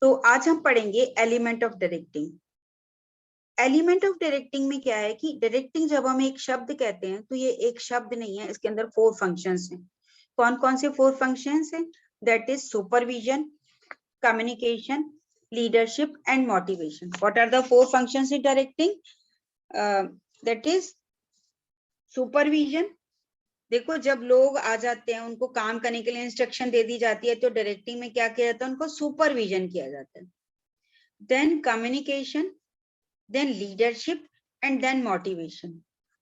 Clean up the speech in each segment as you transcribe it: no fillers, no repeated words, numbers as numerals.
तो आज हम पढ़ेंगे element of directing. Element of directing में क्या है कि डायरेक्टिंग जब हम एक शब्द कहते हैं तो ये एक शब्द नहीं है, इसके अंदर 4 फंक्शंस हैं। कौन कौन से 4 फंक्शंस हैं? That is supervision, communication, leadership and motivation. What are the 4 functions in directing? That is supervision. देखो, जब लोग आ जाते हैं, उनको काम करने के लिए इंस्ट्रक्शन दे दी जाती है, तो डायरेक्टिंग में क्या किया जाता है? उनको सुपरविजन किया जाता है। Then communication, then leadership and then motivation.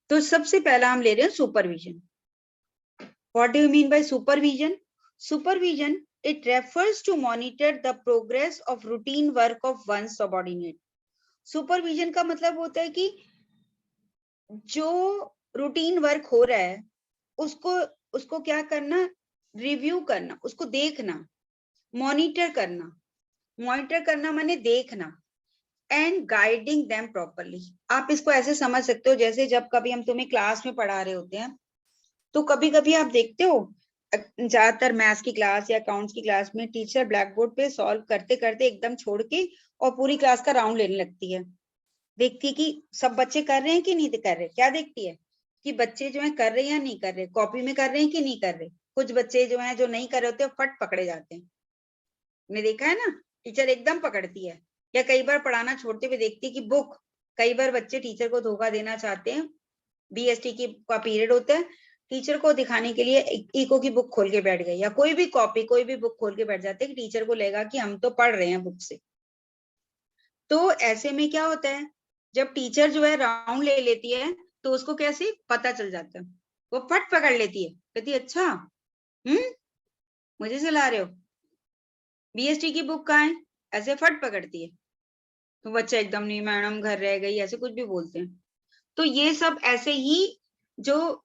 तो सबसे पहला हम ले रहे हैं supervision. What do you mean by supervision? Supervision, it refers to monitor the progress of routine work of one subordinate. Supervision का मतलब होता है कि जो रूटीन वर्क हो रहा है उसको उसको क्या करना? रिव्यू करना, उसको देखना, मॉनिटर करना। मॉनिटर करना माने देखना। And guiding them properly. आप इसको ऐसे समझ सकते हो जैसे जब कभी हम तुम्हें क्लास में पढ़ा रहे होते हैं, तो कभी कभी आप देखते हो ज्यादातर मैथ्स की क्लास या अकाउंट्स की क्लास में टीचर ब्लैक बोर्ड पे सॉल्व करते करते एकदम छोड़ के और पूरी क्लास का राउंड लेने लगती है। देखती है कि सब बच्चे कर रहे हैं कि नहीं कर रहे। क्या देखती है? कि बच्चे जो है कर रहे हैं या नहीं कर रहे, कॉपी में कर रहे हैं कि नहीं कर रहे। कुछ बच्चे जो है जो नहीं कर रहे होते फट पकड़े जाते हैं। ने देखा है ना, टीचर एकदम पकड़ती है। या कई बार पढ़ाना छोड़ते हुए देखती है कि बुक, कई बार बच्चे टीचर को धोखा देना चाहते हैं। बीएसटी की का पीरियड होता है, टीचर को दिखाने के लिए इको की बुक खोल के बैठ गए या कोई भी कॉपी कोई भी बुक खोल के बैठ जाते हैं कि टीचर को लगेगा कि हम तो पढ़ रहे हैं बुक से। तो ऐसे में क्या होता है, जब टीचर जो है राउंड ले लेती है तो उसको कैसे पता चल जाता है, वो फट पकड़ लेती है, कहती है अच्छा मुझे चला रहे हो, बीएसटी की बुक कहाँ है, ऐसे फट पकड़ती है। तो बच्चा एकदम नहीं मैडम घर रह गई, ऐसे कुछ भी बोलते हैं। तो ये सब ऐसे ही जो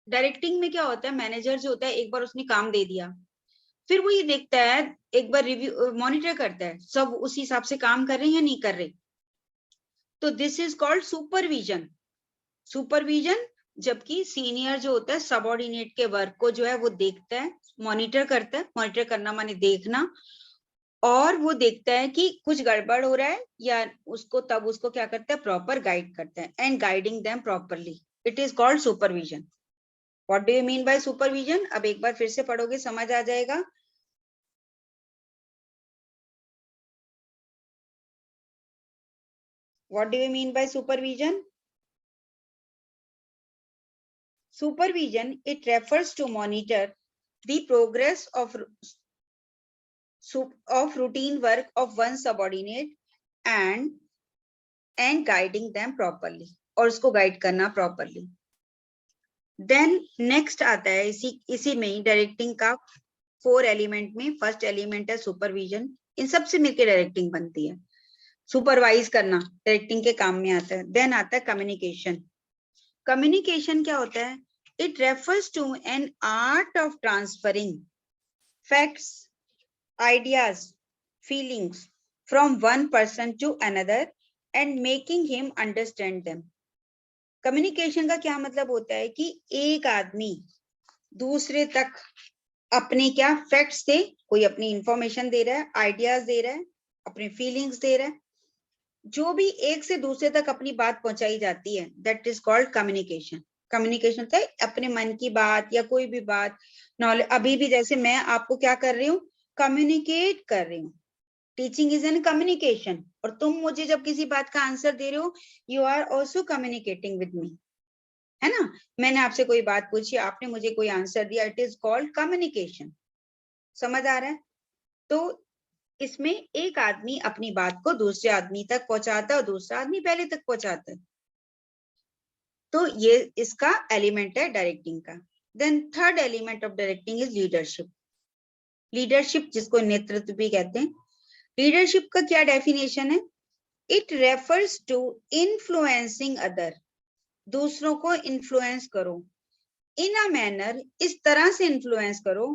डायरेक्टिंग में क्या होता है, मैनेजर जो होता है एक बार उसने काम दे दिया, फिर वो ये देखता है, एक बार रिव्यू मॉनिटर करता है सब उसी हिसाब से काम कर रहे हैं या नहीं कर रहे। तो this is called supervision. Supervision, जबकि सीनियर जो होता है सबऑर्डिनेट के वर्क को जो है वो देखता है, मॉनिटर करता है। मॉनिटर करना माने देखना, और वो देखता है कि कुछ गड़बड़ हो रहा है या उसको, तब उसको क्या करता है? प्रॉपर गाइड करता है। And guiding them properly, it is called supervision. What do you mean by supervision? अब एक बार फिर से पढ़ोगे समझ आ जाएगा। What do you mean by supervision? Supervision, it refers to monitor the progress of routine work of one subordinate and guiding them properly, और उसको guide करना प्रॉपरली। देन नेक्स्ट आता है इसी में ही डायरेक्टिंग का 4 एलिमेंट में फर्स्ट एलिमेंट है सुपरविजन। इन सब से मिलकर डायरेक्टिंग बनती है। सुपरवाइज करना डायरेक्टिंग के काम में आता है। देन आता है कम्युनिकेशन। कम्युनिकेशन क्या होता है? It refers to an art of transferring facts, ideas, feelings from one person to another and making him understand them. Communication का क्या मतलब होता है कि एक आदमी दूसरे तक अपने क्या फैक्ट्स दे, कोई अपनी इंफॉर्मेशन दे रहा है, आइडियाज दे रहा है, अपनी फीलिंग्स दे रहा है, जो भी एक से दूसरे तक अपनी बात पहुंचाई जाती है, that is called communication. Communication होता है अपने मन की बात या कोई भी बात, नॉलेज। अभी भी जैसे मैं आपको क्या कर रही हूँ? कम्युनिकेट कर रही हूँ। Teaching is an communication. और तुम मुझे जब किसी बात का आंसर दे रहे हो, you are also communicating with me, है ना। मैंने आपसे कोई बात पूछी, आपने मुझे कोई आंसर दिया, इट इज कॉल्ड कम्युनिकेशन। समझ आ रहा है? तो इसमें एक आदमी अपनी बात को दूसरे आदमी तक पहुंचाता है और दूसरा आदमी पहले तक पहुंचाता है। तो ये इसका एलिमेंट है डायरेक्टिंग का। Then third element of directing is leadership. Leadership जिसको नेतृत्व भी कहते हैं। लीडरशिप का क्या डेफिनेशन है? It refers to influencing other. दूसरों को इन्फ्लुएंस करो। इन अ मैनर, इस तरह से इन्फ्लुएंस करो।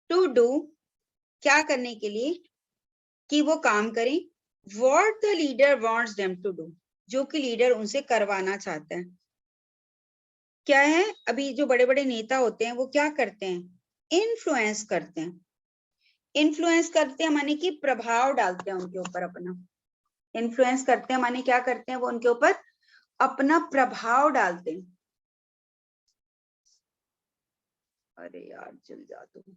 टू डू, क्या करने के लिए? कि वो काम करें। What the leader wants them to do, जो कि लीडर उनसे करवाना चाहता है। क्या है, अभी जो बड़े बड़े नेता होते हैं वो क्या करते हैं? इन्फ्लुएंस करते हैं। इन्फ्लुएंस करते हैं माने कि प्रभाव डालते हैं उनके ऊपर अपना। इन्फ्लुएंस करते हैं माने क्या करते हैं, वो उनके ऊपर अपना प्रभाव डालते हैं। अरे यार जल जा तुम।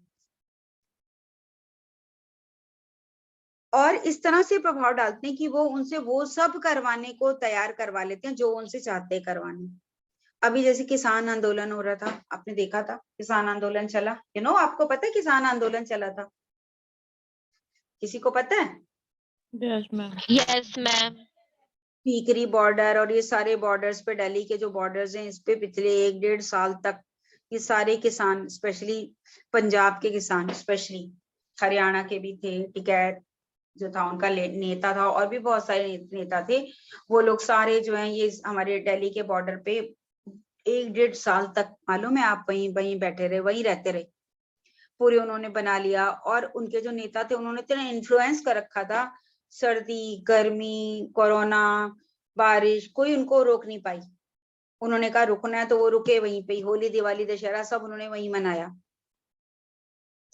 और इस तरह से प्रभाव डालते हैं कि वो उनसे वो सब करवाने को तैयार करवा लेते हैं जो उनसे चाहते हैं करवाने। अभी जैसे किसान आंदोलन हो रहा था, आपने देखा था, किसान आंदोलन चला, आपको पता है किसान आंदोलन चला था? किसी को पता है? Yes ma'am. टीकरी बॉर्डर और ये सारे बॉर्डर्स पे, दिल्ली के जो बॉर्डर्स हैं, इस पे पिछले 1-1.5 साल तक ये सारे किसान, स्पेशली पंजाब के किसान, स्पेशली हरियाणा के भी थे, टिकैत जो था उनका नेता था, और भी बहुत सारे नेता थे, वो लोग सारे जो हैं ये हमारे दिल्ली के बॉर्डर पे 1-1.5 साल तक, मालूम है, आप वहीं वहीं बैठे रहे, वहीं रहते रहे पूरे, उन्होंने बना लिया। और उनके जो नेता थे उन्होंने इतना इन्फ्लुएंस कर रखा था, सर्दी गर्मी कोरोना बारिश कोई उनको रोक नहीं पाई। उन्होंने कहा रुकना है तो वो रुके वहीं पे, होली दिवाली दशहरा सब उन्होंने वहीं मनाया,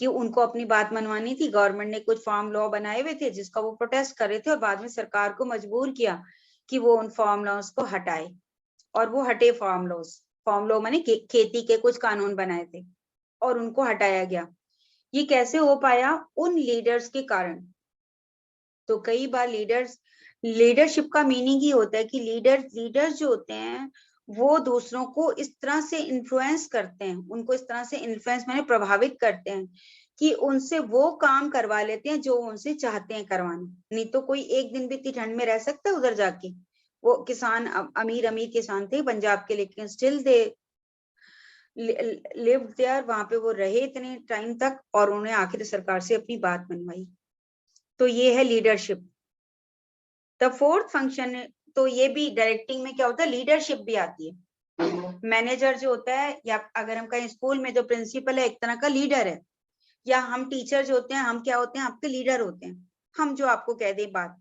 कि उनको अपनी बात मनवानी थी। गवर्नमेंट ने कुछ फार्म लॉ बनाए हुए थे जिसका वो प्रोटेस्ट कर रहे थे, और बाद में सरकार को मजबूर किया कि वो उन फार्म लॉज को हटाए, और वो हटे फार्म लॉज। फार्म लॉ माने खेती के कुछ कानून बनाए थे और उनको हटाया गया। ये कैसे हो पाया? उन लीडर्स के कारण। तो कई बार लीडरशिप का मीनिंग ही होता है कि लीडर्स जो होते हैं वो दूसरों को इस तरह से इन्फ्लुएंस करते हैं, उनको इस तरह से इन्फ्लुएंस माने प्रभावित करते हैं कि उनसे वो काम करवा लेते हैं जो उनसे चाहते हैं करवाना। नहीं तो कोई एक दिन भी इतनी ठंड में रह सकता है उधर जाके? वो किसान अमीर किसान थे पंजाब के, लेकिन स्टिल दे लिव्ड देयर, वहां पे वो रहे इतने टाइम तक, और उन्होंने आखिर सरकार से अपनी बात मनवाई। तो ये है लीडरशिप। द फोर्थ फंक्शन, तो ये भी डायरेक्टिंग में क्या होता है, लीडरशिप भी आती है। मैनेजर जो होता है, या अगर हम कहीं स्कूल में जो प्रिंसिपल है एक तरह का लीडर है, या हम टीचर जो होते हैं हम क्या होते हैं, आपके लीडर होते हैं। हम जो आपको कह दे बात,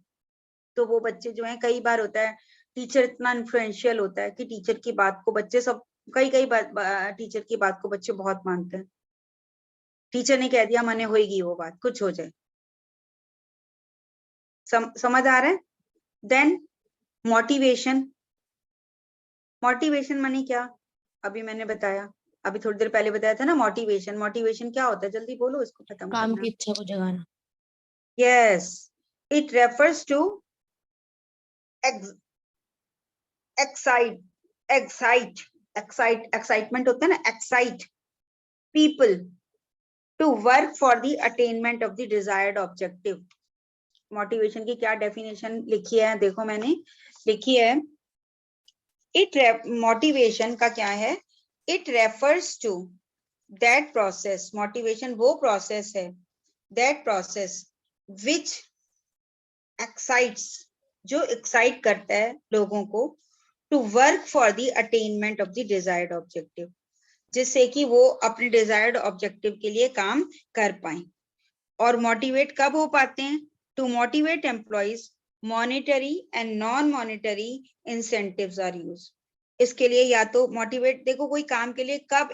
तो वो बच्चे जो है, कई बार होता है टीचर इतना इन्फ्लुएंशियल होता है कि टीचर की बात को बच्चे सब, कई बार टीचर की बात को बच्चे बहुत मानते हैं। टीचर ने कह दिया माने होगी वो बात, कुछ हो जाए। समझ आ रहा है? Then motivation. मोटिवेशन माने क्या? अभी मैंने बताया, अभी थोड़ी देर पहले बताया था ना मोटिवेशन। मोटिवेशन क्या होता है, जल्दी बोलो, इसको खत्म काम करना। की इच्छा को जगाना। Yes, it refers to excitement होता है ना, excite people to work for the attainment of the desired objective. Motivation की क्या डेफिनेशन लिखी है, देखो मैंने लिखी है, मोटिवेशन का क्या है, it refers to that process, motivation वो प्रोसेस है, दैट प्रोसेस विच एक्साइट्स, जो एक्साइट करता है लोगों को, to work for the attainment of the desired objective, जिससे कि वो अपने डिजायर्ड ऑब्जेक्टिव के लिए काम कर पाए। और मोटिवेट कब हो पाते हैं? To motivate employees, monetary and non monetary incentives are use. इसके लिए या तो मोटिवेट, देखो कोई काम के लिए कब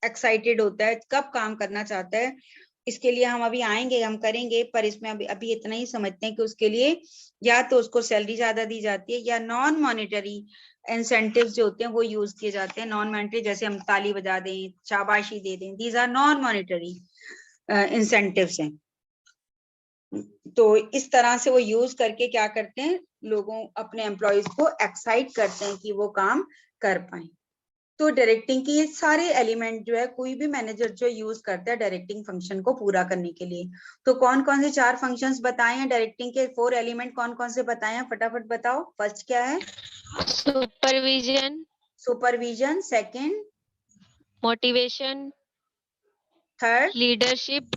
एक्साइटेड होता है, कब काम करना चाहता है, इसके लिए हम अभी आएंगे, हम करेंगे, पर इसमें अभी इतना ही समझते हैं कि उसके लिए या तो उसको सैलरी ज्यादा दी जाती है, या नॉन मॉनिटरी इंसेंटिव्स जो होते हैं वो यूज किए जाते हैं। नॉन मॉनिटरी जैसे हम ताली बजा दें, शाबाशी दे दें, these are non monetary incentives हैं। तो इस तरह से वो यूज करके क्या करते हैं, लोगों अपने एम्प्लॉयज को एक्साइट करते हैं कि वो काम कर पाए। तो डायरेक्टिंग की ये सारे एलिमेंट जो है कोई भी मैनेजर जो यूज करता है डायरेक्टिंग फंक्शन को पूरा करने के लिए। तो कौन कौन से 4 फंक्शंस बताए हैं डायरेक्टिंग के, 4 एलिमेंट कौन कौन से बताए हैं, फटाफट बताओ। फर्स्ट क्या है? Supervision. Supervision. Second? Motivation. Third? Leadership.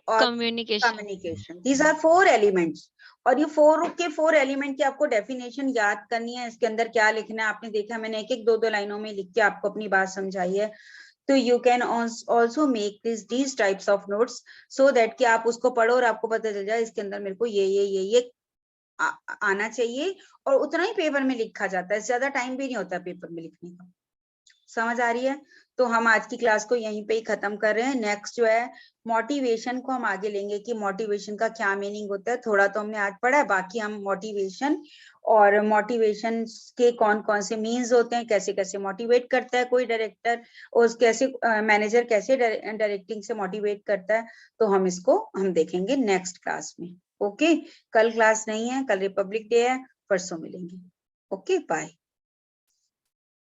और communication. Communication. These are 4 elements. और ये 4 एलिमेंट की आपको डेफिनेशन याद करनी है, इसके अंदर क्या लिखना है। आपने देखा मैंने एक एक 2-2 लाइनों में लिख के आपको अपनी बात समझाई है। तो you can also make these types of notes so that कि आप उसको पढ़ो और आपको पता चल जाए इसके अंदर मेरे को ये आना चाहिए। और उतना ही पेपर में लिखा जाता है, ज्यादा टाइम भी नहीं होता पेपर में लिखने का। समझ आ रही है? तो हम आज की क्लास को यहीं पे ही खत्म कर रहे हैं। नेक्स्ट जो है मोटिवेशन को हम आगे लेंगे कि मोटिवेशन का क्या मीनिंग होता है। थोड़ा तो हमने आज पढ़ा है, बाकी हम मोटिवेशन और मोटिवेशन के कौन कौन से मीन्स होते हैं, कैसे कैसे मोटिवेट करता है कोई डायरेक्टर, और कैसे मैनेजर कैसे डायरेक्टिंग से मोटिवेट करता है, तो हम देखेंगे नेक्स्ट क्लास में। ओके, कल क्लास नहीं है, कल रिपब्लिक डे है, परसों मिलेंगे। Okay, bye.